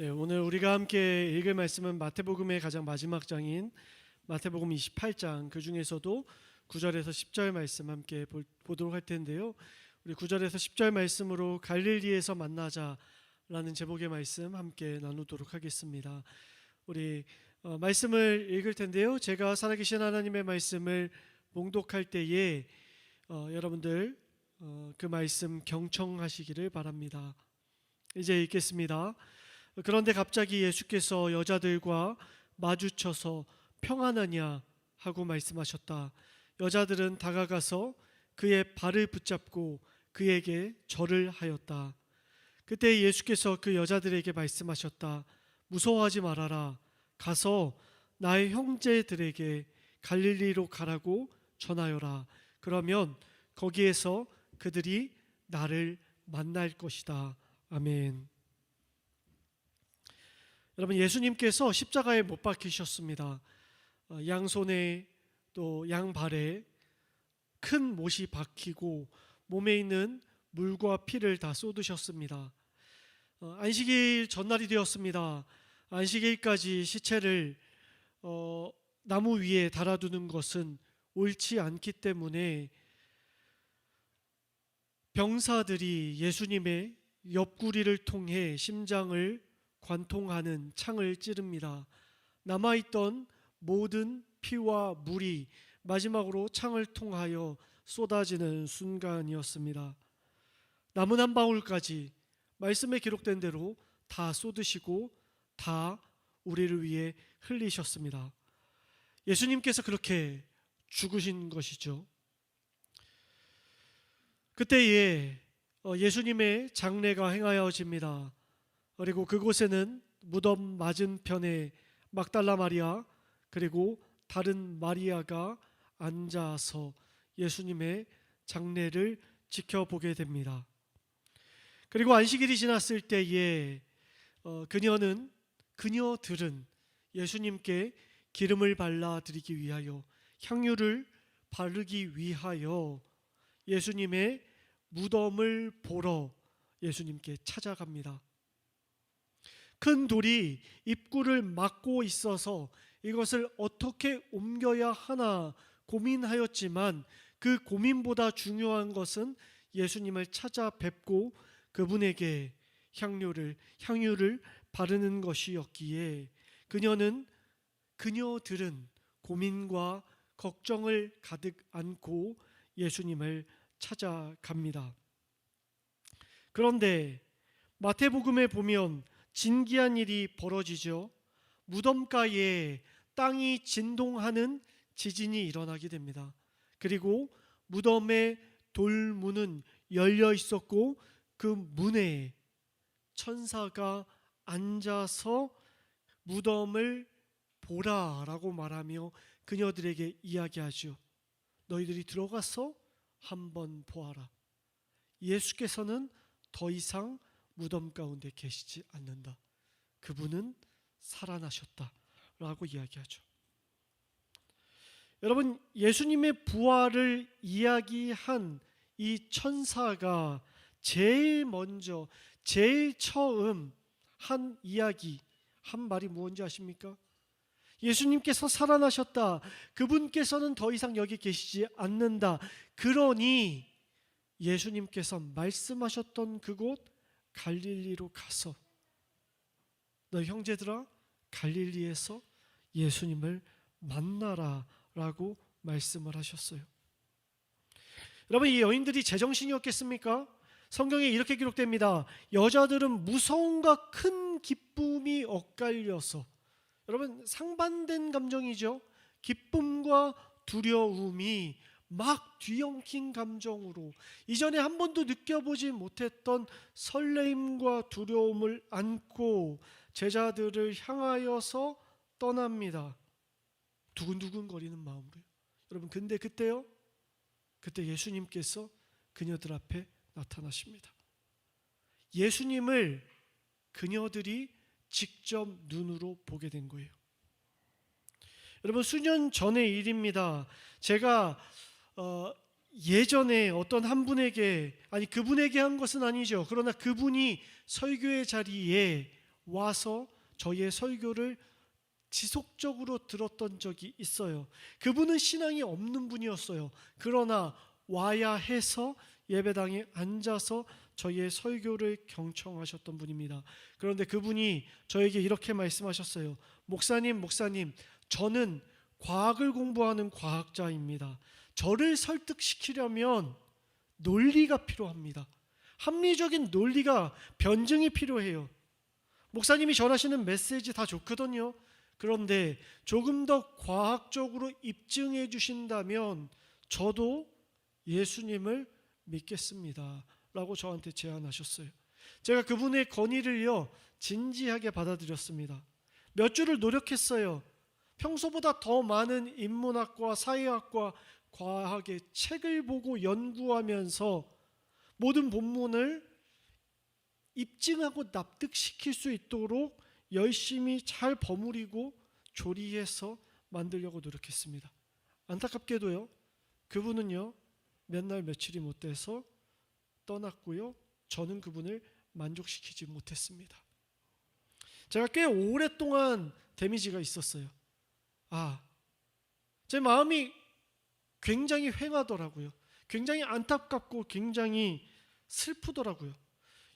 네, 오늘 우리가 함께 읽을 말씀은 마태복음의 가장 마지막 장인 마태복음 28장, 그 중에서도 9절에서 10절 말씀 함께 보도록 할 텐데요. 우리 9절에서 10절 말씀으로 갈릴리에서 만나자라는 제목의 말씀 함께 나누도록 하겠습니다. 우리 말씀을 읽을 텐데요. 제가 살아계신 하나님의 말씀을 봉독할 때에 여러분들 그 말씀 경청하시기를 바랍니다. 이제 읽겠습니다. 그런데 갑자기 예수께서 여자들과 마주쳐서 평안하냐 하고 말씀하셨다. 여자들은 다가가서 그의 발을 붙잡고 그에게 절을 하였다. 그때 예수께서 그 여자들에게 말씀하셨다. 무서워하지 말아라. 가서 나의 형제들에게 갈릴리로 가라고 전하여라. 그러면 거기에서 그들이 나를 만날 것이다. 아멘. 여러분, 예수님께서 십자가에 못 박히셨습니다. 양손에 또 양발에 큰 못이 박히고 몸에 있는 물과 피를 다 쏟으셨습니다. 안식일 전날이 되었습니다. 안식일까지 시체를 나무 위에 달아두는 것은 옳지 않기 때문에 병사들이 예수님의 옆구리를 통해 심장을 관통하는 창을 찌릅니다. 남아있던 모든 피와 물이 마지막으로 창을 통하여 쏟아지는 순간이었습니다. 남은 한 방울까지 말씀에 기록된 대로 다 쏟으시고 다 우리를 위해 흘리셨습니다. 예수님께서 그렇게 죽으신 것이죠. 그때에 예수님의 장례가 행하여집니다. 그리고 그곳에는 무덤 맞은편에 막달라 마리아 그리고 다른 마리아가 앉아서 예수님의 장례를 지켜보게 됩니다. 그리고 안식일이 지났을 때에 그녀들은 예수님께 기름을 발라드리기 위하여, 향유를 바르기 위하여 예수님의 무덤을 보러 예수님께 찾아갑니다. 큰 돌이 입구를 막고 있어서 이것을 어떻게 옮겨야 하나 고민하였지만 그 고민보다 중요한 것은 예수님을 찾아뵙고 그분에게 향유를 바르는 것이었기에 그녀들은 고민과 걱정을 가득 안고 예수님을 찾아갑니다. 그런데 마태복음에 보면 진기한 일이 벌어지죠. 무덤가에 땅이 진동하는 지진이 일어나게 됩니다. 그리고 무덤의 돌문은 열려 있었고 그 문에 천사가 앉아서 무덤을 보라라고 말하며 그녀들에게 이야기하죠. 너희들이 들어가서 한번 보아라. 예수께서는 더 이상 무덤 가운데 계시지 않는다. 그분은 살아나셨다라고 이야기하죠. 여러분, 예수님의 부활을 이야기한 이 천사가 제일 처음 한 이야기, 한 말이 무엇인지 아십니까? 예수님께서 살아나셨다. 그분께서는 더 이상 여기 계시지 않는다. 그러니 예수님께서 말씀하셨던 그곳 갈릴리로 가서 너 형제들아 갈릴리에서 예수님을 만나라 라고 말씀을 하셨어요. 여러분, 이 여인들이 제정신이었겠습니까? 성경에 이렇게 기록됩니다. 여자들은 무서움과 큰 기쁨이 엇갈려서, 여러분, 상반된 감정이죠. 기쁨과 두려움이 막 뒤엉킨 감정으로 이전에 한 번도 느껴보지 못했던 설레임과 두려움을 안고 제자들을 향하여서 떠납니다. 두근두근거리는 마음으로요. 여러분, 근데 그때 예수님께서 그녀들 앞에 나타나십니다. 예수님을 그녀들이 직접 눈으로 보게 된 거예요. 여러분, 수년 전의 일입니다. 제가 예전에 어떤 한 분에게, 그분에게 한 것은 아니죠. 그러나 그분이 설교의 자리에 와서 저희의 설교를 지속적으로 들었던 적이 있어요. 그분은 신앙이 없는 분이었어요. 그러나 와야 해서 예배당에 앉아서 저희의 설교를 경청하셨던 분입니다. 그런데 그분이 저에게 이렇게 말씀하셨어요. 목사님, 저는 과학을 공부하는 과학자입니다. 저를 설득시키려면 논리가 필요합니다. 합리적인 논리가 변증이 필요해요. 목사님이 전하시는 메시지 다 좋거든요. 그런데 조금 더 과학적으로 입증해 주신다면 저도 예수님을 믿겠습니다 라고 저한테 제안하셨어요. 제가 그분의 건의를요 진지하게 받아들였습니다. 몇 주를 노력했어요. 평소보다 더 많은 인문학과 사회학과 과학의 책을 보고 연구하면서 모든 본문을 입증하고 납득시킬 수 있도록 열심히 잘 버무리고 조리해서 만들려고 노력했습니다. 안타깝게도요, 그분은요 몇 날 며칠이 못 돼서 떠났고요, 저는 그분을 만족시키지 못했습니다. 제가 꽤 오랫동안 데미지가 있었어요. 제 마음이 굉장히 횡하더라고요. 굉장히 안타깝고 굉장히 슬프더라고요.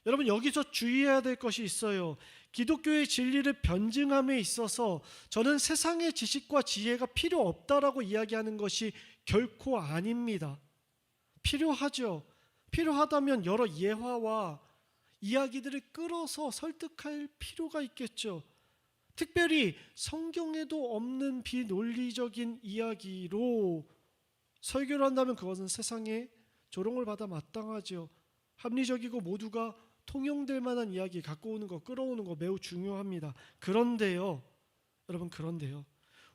여러분, 여기서 주의해야 될 것이 있어요. 기독교의 진리를 변증함에 있어서 저는 세상의 지식과 지혜가 필요 없다라고 이야기하는 것이 결코 아닙니다. 필요하죠. 필요하다면 여러 예화와 이야기들을 끌어서 설득할 필요가 있겠죠. 특별히 성경에도 없는 비논리적인 이야기로 설교를 한다면 그것은 세상에 조롱을 받아 마땅하죠. 합리적이고 모두가 통용될 만한 이야기 갖고 오는 거, 끌어오는 거 매우 중요합니다. 그런데요, 여러분,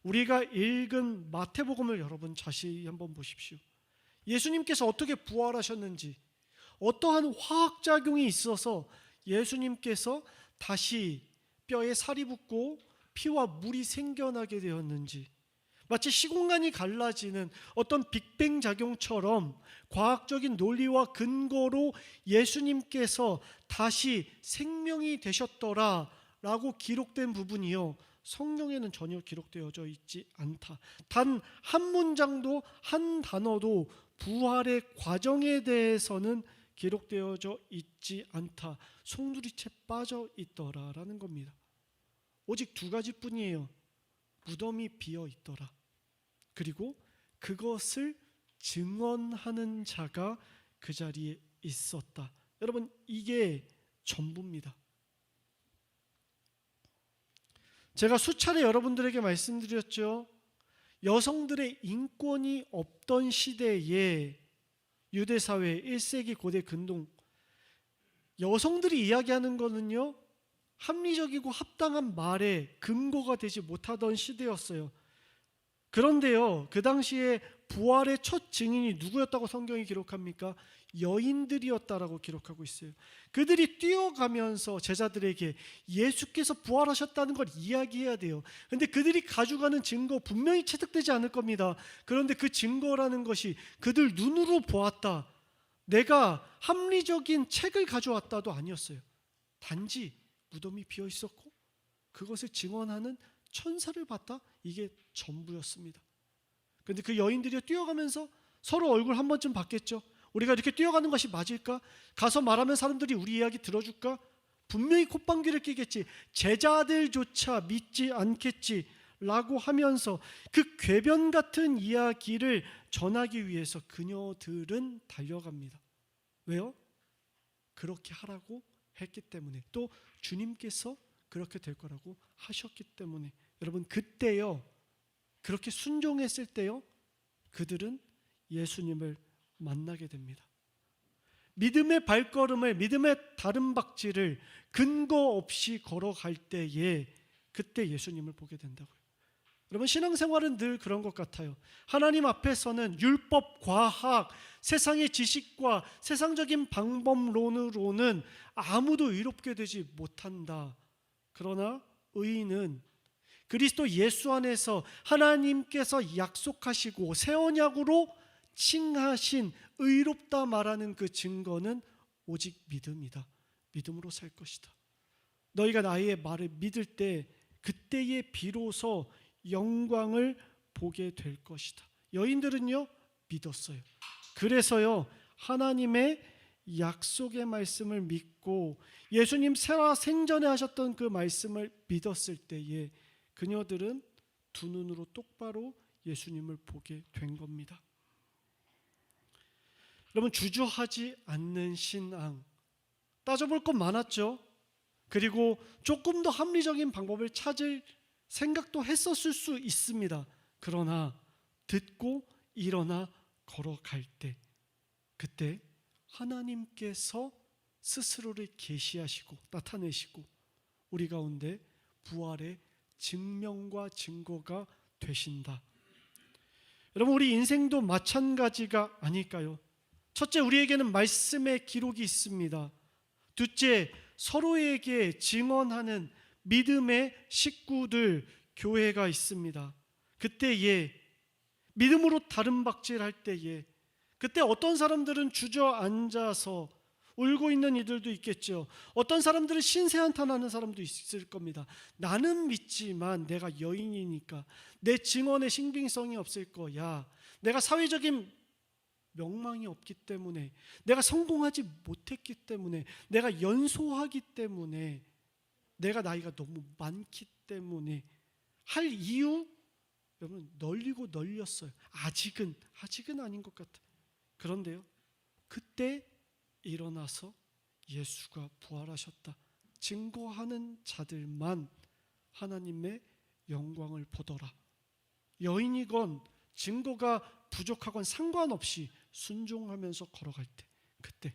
우리가 읽은 마태복음을 여러분 자세히 한번 보십시오. 예수님께서 어떻게 부활하셨는지, 어떠한 화학작용이 있어서 예수님께서 다시 뼈에 살이 붙고 피와 물이 생겨나게 되었는지, 마치 시공간이 갈라지는 어떤 빅뱅 작용처럼 과학적인 논리와 근거로 예수님께서 다시 생명이 되셨더라 라고 기록된 부분이요, 성경에는 전혀 기록되어져 있지 않다. 단 한 문장도, 한 단어도 부활의 과정에 대해서는 기록되어져 있지 않다. 송두리째 빠져 있더라라는 겁니다. 오직 두 가지뿐이에요. 무덤이 비어 있더라, 그리고 그것을 증언하는 자가 그 자리에 있었다. 여러분, 이게 전부입니다. 제가 수차례 여러분들에게 말씀드렸죠. 여성들의 인권이 없던 시대에 유대사회 1세기 고대 근동, 여성들이 이야기하는 거는요 합리적이고 합당한 말에 근거가 되지 못하던 시대였어요. 그런데요, 그 당시에 부활의 첫 증인이 누구였다고 성경이 기록합니까? 여인들이었다라고 기록하고 있어요. 그들이 뛰어가면서 제자들에게 예수께서 부활하셨다는 걸 이야기해야 돼요. 그런데 그들이 가져가는 증거 분명히 채택되지 않을 겁니다. 그런데 그 증거라는 것이 그들 눈으로 보았다, 내가 합리적인 책을 가져왔다도 아니었어요. 단지 무덤이 비어 있었고 그것을 증언하는 천사를 봤다, 이게 전부였습니다. 그런데 그 여인들이 뛰어가면서 서로 얼굴 한 번쯤 봤겠죠. 우리가 이렇게 뛰어가는 것이 맞을까? 가서 말하면 사람들이 우리 이야기 들어줄까? 분명히 콧방귀를 뀌겠지. 제자들조차 믿지 않겠지 라고 하면서 그 궤변 같은 이야기를 전하기 위해서 그녀들은 달려갑니다. 왜요? 그렇게 하라고 했기 때문에, 또 주님께서 그렇게 될 거라고 하셨기 때문에. 여러분, 그때요, 그렇게 순종했을 때요, 그들은 예수님을 만나게 됩니다. 믿음의 발걸음을, 믿음의 다름박질을 근거 없이 걸어갈 때에 그때 예수님을 보게 된다고요. 여러분, 신앙생활은 늘 그런 것 같아요. 하나님 앞에서는 율법, 과학, 세상의 지식과 세상적인 방법론으로는 아무도 의롭게 되지 못한다. 그러나 의인은 그리스도 예수 안에서 하나님께서 약속하시고 새 언약으로 칭하신 의롭다 말하는 그 증거는 오직 믿음이다. 믿음으로 살 것이다. 너희가 나의 말을 믿을 때 그때에 비로소 영광을 보게 될 것이다. 여인들은요 믿었어요. 그래서요 하나님의 약속의 말씀을 믿고 예수님 생전에 하셨던 그 말씀을 믿었을 때에 그녀들은 두 눈으로 똑바로 예수님을 보게 된 겁니다. 여러분, 주저하지 않는 신앙, 따져볼 것 많았죠. 그리고 조금 더 합리적인 방법을 찾을 생각도 했었을 수 있습니다. 그러나 듣고 일어나 걸어갈 때, 그때 하나님께서 스스로를 계시하시고 나타내시고 우리 가운데 부활의 증명과 증거가 되신다. 여러분, 우리 인생도 마찬가지가 아닐까요? 첫째, 우리에게는 말씀의 기록이 있습니다. 둘째, 서로에게 증언하는 믿음의 식구들, 교회가 있습니다. 그때에 믿음으로 다름박질할 때에 그때 어떤 사람들은 주저앉아서 울고 있는 이들도 있겠죠. 어떤 사람들은 신세한탄하는 사람도 있을 겁니다. 나는 믿지만 내가 여인이니까 내 증언에 신빙성이 없을 거야. 내가 사회적인 명망이 없기 때문에, 내가 성공하지 못했기 때문에, 내가 연소하기 때문에, 내가 나이가 너무 많기 때문에 할 이유, 여러분, 널리고 널렸어요. 아직은 아닌 것 같아요. 그런데요, 그때 일어나서 예수가 부활하셨다 증거하는 자들만 하나님의 영광을 보더라. 여인이건 증거가 부족하건 상관없이 순종하면서 걸어갈 때, 그때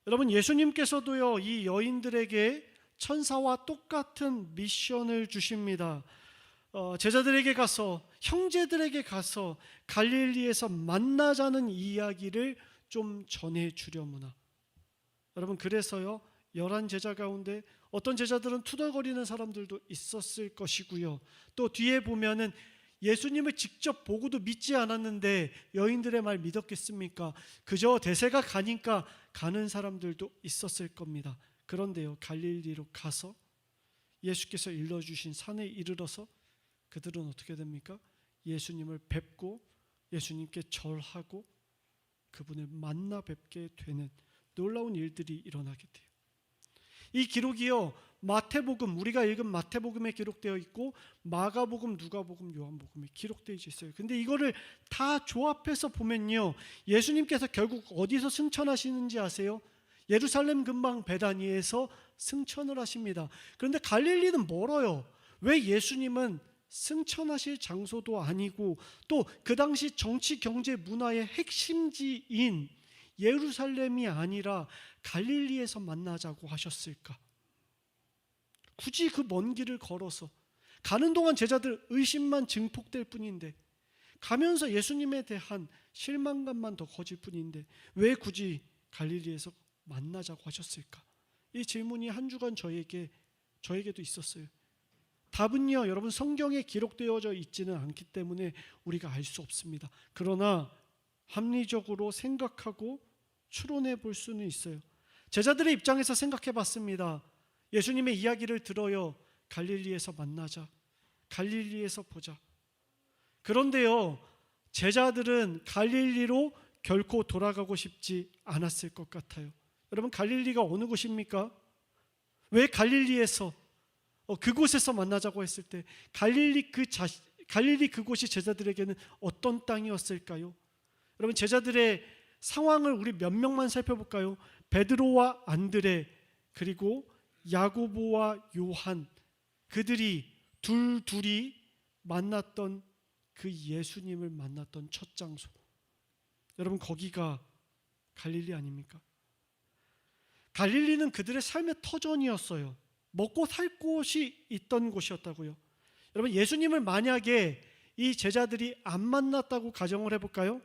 여러분, 예수님께서도요 이 여인들에게 천사와 똑같은 미션을 주십니다. 제자들에게 가서, 형제들에게 가서 갈릴리에서 만나자는 이야기를 좀 전해주려무나. 여러분, 그래서요 11 제자 가운데 어떤 제자들은 투덜거리는 사람들도 있었을 것이고요, 또 뒤에 보면은 예수님을 직접 보고도 믿지 않았는데 여인들의 말 믿었겠습니까? 그저 대세가 가니까 가는 사람들도 있었을 겁니다. 그런데요, 갈릴리로 가서 예수께서 일러주신 산에 이르러서 그들은 어떻게 됩니까? 예수님을 뵙고 예수님께 절하고 그분을 만나 뵙게 되는 놀라운 일들이 일어나게 돼요. 이 기록이요 마태복음, 우리가 읽은 마태복음에 기록되어 있고 마가복음, 누가복음, 요한복음에 기록되어 있어요. 근데 이거를 다 조합해서 보면요, 예수님께서 결국 어디서 승천하시는지 아세요? 예루살렘 근방 베다니에서 승천을 하십니다. 그런데 갈릴리는 멀어요. 왜 예수님은 승천하실 장소도 아니고 또 그 당시 정치, 경제, 문화의 핵심지인 예루살렘이 아니라 갈릴리에서 만나자고 하셨을까? 굳이 그 먼 길을 걸어서 가는 동안 제자들 의심만 증폭될 뿐인데, 가면서 예수님에 대한 실망감만 더 커질 뿐인데 왜 굳이 갈릴리에서 만나자고 하셨을까? 이 질문이 한 주간 저에게도 있었어요. 답은요, 여러분, 성경에 기록되어져 있지는 않기 때문에 우리가 알 수 없습니다. 그러나 합리적으로 생각하고 추론해 볼 수는 있어요. 제자들의 입장에서 생각해 봤습니다. 예수님의 이야기를 들어요. 갈릴리에서 만나자, 갈릴리에서 보자. 그런데요, 제자들은 갈릴리로 결코 돌아가고 싶지 않았을 것 같아요. 여러분, 갈릴리가 어느 곳입니까? 왜 갈릴리에서 그곳에서 만나자고 했을 때 갈릴리 그곳이 제자들에게는 어떤 땅이었을까요? 여러분, 제자들의 상황을 우리 몇 명만 살펴볼까요? 베드로와 안드레, 그리고 야고보와 요한, 그들이 둘이 만났던 그 예수님을 만났던 첫 장소, 여러분, 거기가 갈릴리 아닙니까? 갈릴리는 그들의 삶의 터전이었어요. 먹고 살 곳이 있던 곳이었다고요. 여러분, 예수님을 만약에 이 제자들이 안 만났다고 가정을 해볼까요?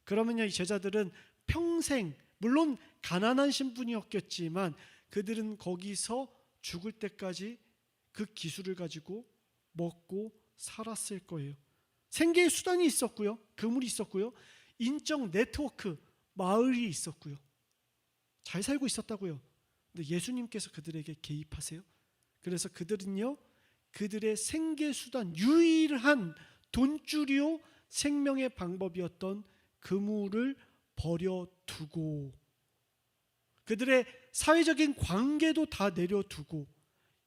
그러면요, 이 제자들은 평생, 물론 가난한 신분이었겠지만 그들은 거기서 죽을 때까지 그 기술을 가지고 먹고 살았을 거예요. 생계의 수단이 있었고요, 그물이 있었고요, 인적 네트워크, 마을이 있었고요, 잘 살고 있었다고요. 근데 예수님께서 그들에게 개입하세요. 그래서 그들은요, 그들의 생계수단, 유일한 돈줄이요 생명의 방법이었던 그물을 버려두고, 그들의 사회적인 관계도 다 내려두고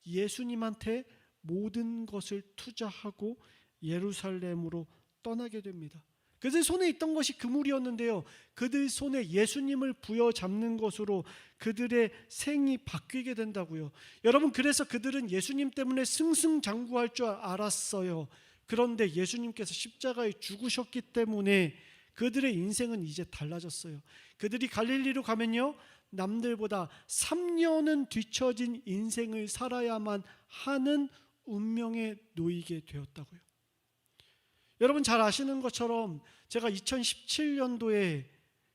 예수님한테 모든 것을 투자하고 예루살렘으로 떠나게 됩니다. 그들 손에 있던 것이 그물이었는데요, 그들 손에 예수님을 부여잡는 것으로 그들의 생이 바뀌게 된다고요. 여러분, 그래서 그들은 예수님 때문에 승승장구할 줄 알았어요. 그런데 예수님께서 십자가에 죽으셨기 때문에 그들의 인생은 이제 달라졌어요. 그들이 갈릴리로 가면요, 남들보다 3년은 뒤처진 인생을 살아야만 하는 운명에 놓이게 되었다고요. 여러분 잘 아시는 것처럼 제가 2017년도에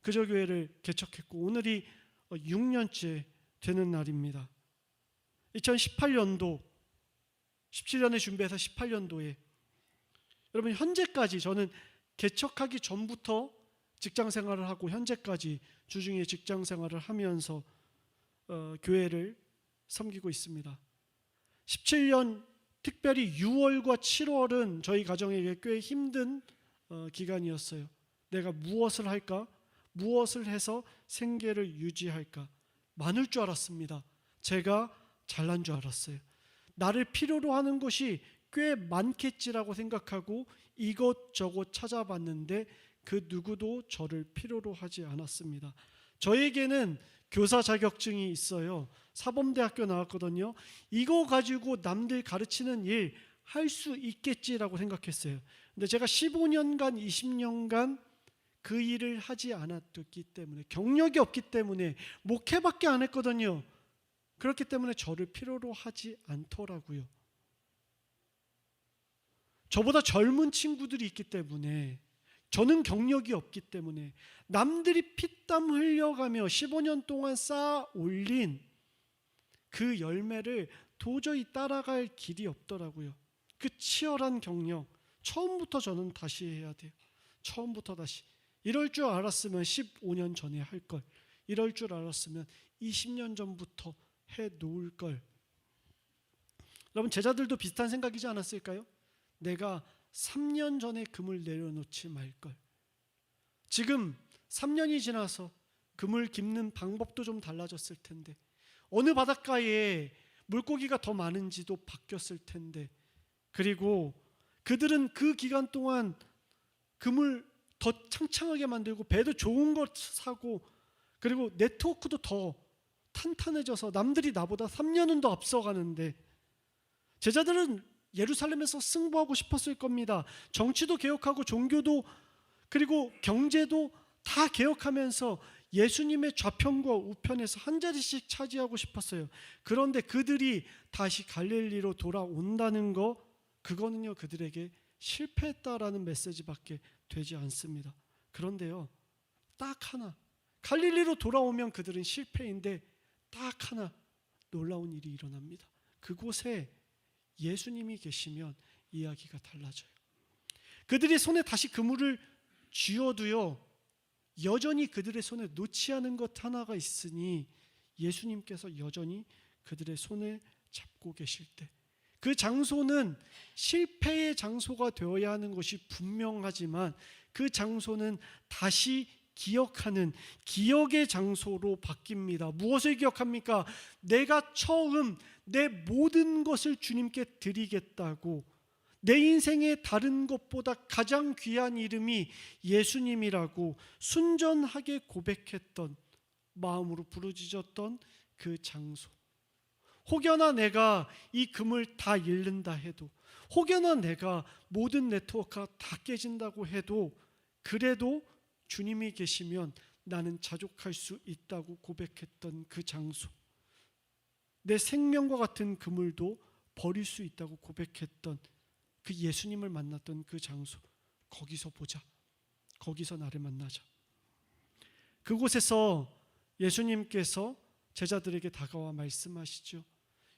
그저교회를 개척했고 오늘이 6년째 되는 날입니다. 2018년도 17년에 준비해서 18년도에 여러분, 현재까지 저는 개척하기 전부터 직장 생활을 하고 현재까지 주중에 직장 생활을 하면서 교회를 섬기고 있습니다. 17년 특별히 6월과 7월은 저희 가정에게 꽤 힘든 기간이었어요. 내가 무엇을 할까? 무엇을 해서 생계를 유지할까? 많을 줄 알았습니다. 제가 잘난 줄 알았어요. 나를 필요로 하는 것이 꽤 많겠지라고 생각하고 이것저것 찾아봤는데 그 누구도 저를 필요로 하지 않았습니다. 저에게는 교사 자격증이 있어요. 사범대학교 나왔거든요. 이거 가지고 남들 가르치는 일 할 수 있겠지라고 생각했어요. 근데 제가 15년간 20년간 그 일을 하지 않았기 때문에, 경력이 없기 때문에, 목회밖에 안 했거든요. 그렇기 때문에 저를 필요로 하지 않더라고요. 저보다 젊은 친구들이 있기 때문에, 저는 경력이 없기 때문에, 남들이 피땀 흘려가며 15년 동안 쌓아 올린 그 열매를 도저히 따라갈 길이 없더라고요. 그 치열한 경력, 처음부터 저는 다시 해야 돼요. 처음부터 다시. 이럴 줄 알았으면 15년 전에 할 걸. 이럴 줄 알았으면 20년 전부터 해 놓을 걸. 여러분, 제자들도 비슷한 생각이지 않았을까요? 내가 3년 전에 그물 내려놓지 말걸. 지금 3년이 지나서 그물 깁는 방법도 좀 달라졌을 텐데, 어느 바닷가에 물고기가 더 많은지도 바뀌었을 텐데, 그리고 그들은 그 기간 동안 그물 더 창창하게 만들고 배도 좋은 것 사고, 그리고 네트워크도 더 탄탄해져서 남들이 나보다 3년은 더 앞서가는데, 제자들은 예루살렘에서 승부하고 싶었을 겁니다. 정치도 개혁하고 종교도 그리고 경제도 다 개혁하면서 예수님의 좌편과 우편에서 한 자리씩 차지하고 싶었어요. 그런데 그들이 다시 갈릴리로 돌아온다는 거, 그거는요 그들에게 실패했다라는 메시지밖에 되지 않습니다. 그런데요, 딱 하나, 갈릴리로 돌아오면 그들은 실패인데 딱 하나 놀라운 일이 일어납니다. 그곳에 예수님이 계시면 이야기가 달라져요. 그들이 손에 다시 그물을 쥐어도요, 여전히 그들의 손에 놓지 않은 것 하나가 있으니 예수님께서 여전히 그들의 손을 잡고 계실 때, 그 장소는 실패의 장소가 되어야 하는 것이 분명하지만 그 장소는 다시 기억하는 기억의 장소로 바뀝니다. 무엇을 기억합니까? 내가 처음 내 모든 것을 주님께 드리겠다고, 내 인생의 다른 것보다 가장 귀한 이름이 예수님이라고 순전하게 고백했던, 마음으로 부르짖었던 그 장소. 혹여나 내가 이 금을 다 잃는다 해도, 혹여나 내가 모든 네트워크가 다 깨진다고 해도, 그래도 주님이 계시면 나는 자족할 수 있다고 고백했던 그 장소, 내 생명과 같은 그물도 버릴 수 있다고 고백했던 그 예수님을 만났던 그 장소, 거기서 보자, 거기서 나를 만나자. 그곳에서 예수님께서 제자들에게 다가와 말씀하시죠.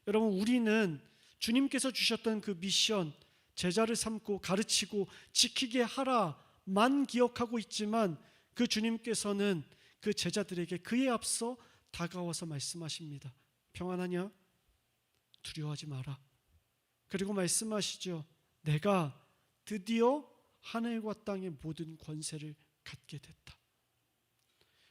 여러분, 우리는 주님께서 주셨던 그 미션, 제자를 삼고 가르치고 지키게 하라만 기억하고 있지만, 그 주님께서는 그 제자들에게 그에 앞서 다가와서 말씀하십니다. 평안하냐? 두려워하지 마라. 그리고 말씀하시죠. 내가 드디어 하늘과 땅의 모든 권세를 갖게 됐다.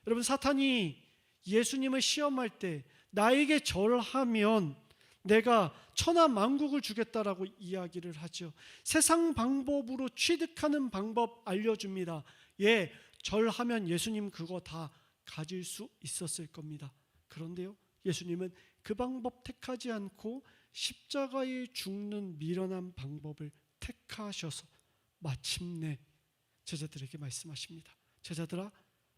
여러분, 사탄이 예수님을 시험할 때 나에게 절하면 내가 천하 만국을 주겠다라고 이야기를 하죠. 세상 방법으로 취득하는 방법 알려줍니다. 예, 절하면 예수님 그거 다 가질 수 있었을 겁니다. 그런데요, 예수님은 그 방법 택하지 않고 십자가에 죽는 미련한 방법을 택하셔서 마침내 제자들에게 말씀하십니다. 제자들아,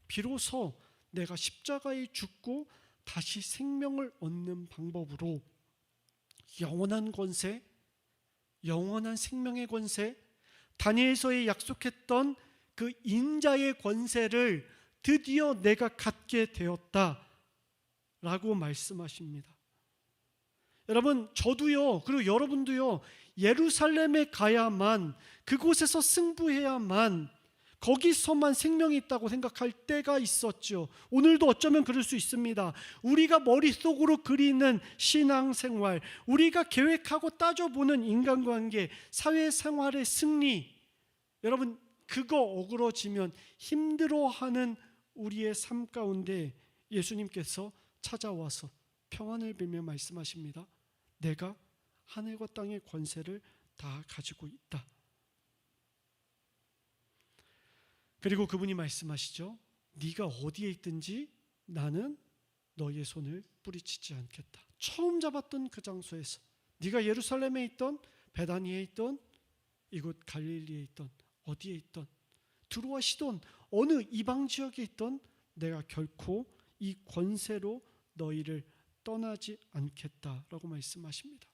비로소 내가 십자가에 죽고 다시 생명을 얻는 방법으로 영원한 권세, 영원한 생명의 권세, 다니엘서에 약속했던 그 인자의 권세를 드디어 내가 갖게 되었다 라고 말씀하십니다. 여러분, 저도요, 그리고 여러분도요, 예루살렘에 가야만, 그곳에서 승부해야만, 거기서만 생명이 있다고 생각할 때가 있었죠. 오늘도 어쩌면 그럴 수 있습니다. 우리가 머릿속으로 그리는 신앙생활, 우리가 계획하고 따져보는 인간관계, 사회생활의 승리, 여러분, 그거 어그러지면 힘들어하는 우리의 삶 가운데 예수님께서 찾아와서 평안을 빌며 말씀하십니다. 내가 하늘과 땅의 권세를 다 가지고 있다. 그리고 그분이 말씀하시죠. 네가 어디에 있든지 나는 너의 손을 뿌리치지 않겠다. 처음 잡았던 그 장소에서, 네가 예루살렘에 있던, 베다니에 있던, 이곳 갈릴리에 있던, 어디에 있던, 두로와 시돈 어느 이방 지역에 있던, 내가 결코 이 권세로 너희를 떠나지 않겠다라고 말씀하십니다.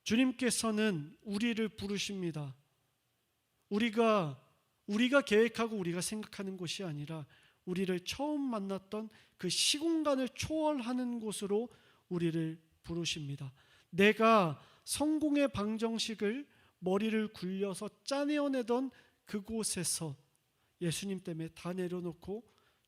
주님께서는 우리를 부르십니다. 우리가 계획하고 우리가 생각하는 곳이 아니라 우리를 처음 만났던 그 시공간을 초월하는 곳으로 우리를 부르십니다. 내가 성공의 방정식을 머리를 굴려서 짜내어내던 그곳에서 예수님 때문에 다 내려놓고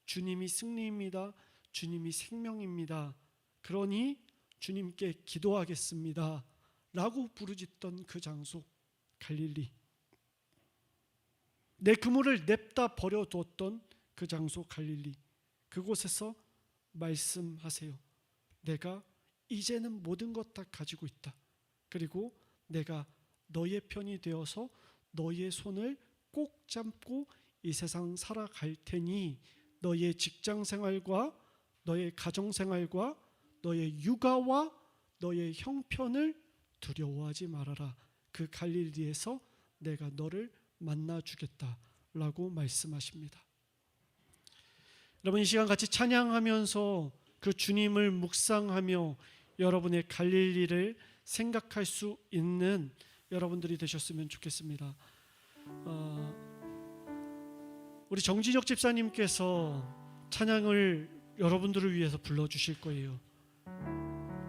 주님이 승리입니다. 주님이 생명입니다. 그러니 주님께 기도하겠습니다. 라고 부르짖던 그 장소, 갈릴리. 내 그물을 냅다 버려두었던 그 장소, 갈릴리. 그곳에서 말씀하세요. 내가 이제는 모든 것 다 가지고 있다. 그리고 내가 너의 편이 되어서 너의 손을 꼭 잡고 이 세상 살아갈 테니 너의 직장생활과 너의 가정생활과 너의 육아와 너의 형편을 두려워하지 말아라. 그 갈릴리에서 내가 너를 만나주겠다라고 말씀하십니다. 여러분, 이 시간 같이 찬양하면서 그 주님을 묵상하며 여러분의 갈릴리를 생각할 수 있는 여러분들이 되셨으면 좋겠습니다. 우리 정진혁 집사님께서 찬양을 여러분들을 위해서 불러주실 거예요.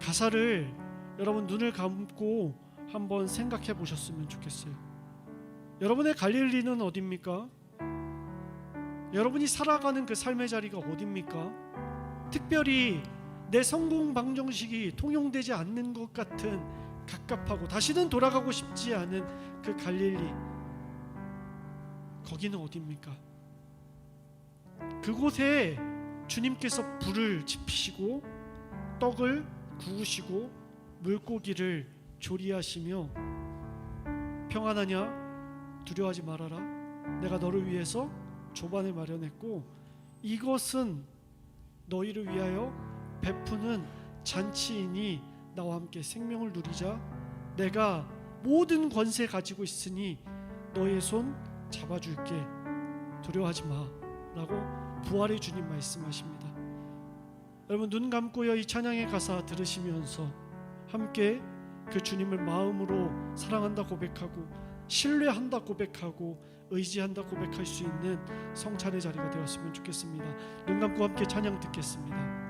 가사를 여러분 눈을 감고 한번 생각해 보셨으면 좋겠어요. 여러분의 갈릴리는 어디입니까? 여러분이 살아가는 그 삶의 자리가 어디입니까? 특별히 내 성공 방정식이 통용되지 않는 것 같은 갑갑하고 다시는 돌아가고 싶지 않은 그 갈릴리, 거기는 어디입니까? 그곳에 주님께서 불을 지피시고 떡을 구우시고 물고기를 조리하시며 평안하냐? 두려워하지 말아라. 내가 너를 위해서 조반을 마련했고 이것은 너희를 위하여 베푸는 잔치이니 나와 함께 생명을 누리자. 내가 모든 권세 가지고 있으니 너의 손 잡아줄게. 두려워하지 마 라고 부활의 주님 말씀하십니다. 여러분, 눈 감고요, 이 찬양의 가사 들으시면서 함께 그 주님을 마음으로 사랑한다 고백하고 신뢰한다 고백하고 의지한다 고백할 수 있는 성찬의 자리가 되었으면 좋겠습니다. 눈 감고 함께 찬양 듣겠습니다.